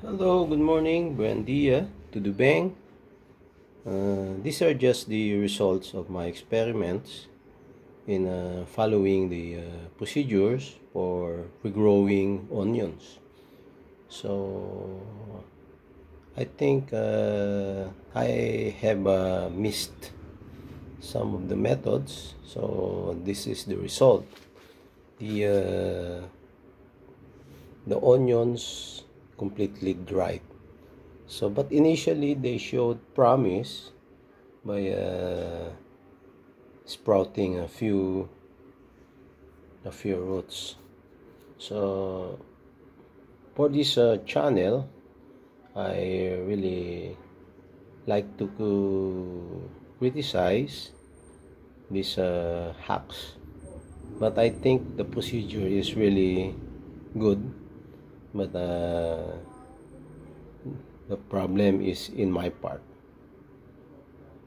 Hello, good morning, buen dia, tudo bem? These are just the results of my experiments in following the procedures for regrowing onions. So, I think I have missed some of the methods. So, this is the result. The onions completely dried. So, but initially they showed promise by sprouting a few roots. So, for this channel, I really like to criticize these hacks, but I think the procedure is really good. But the problem is in my part.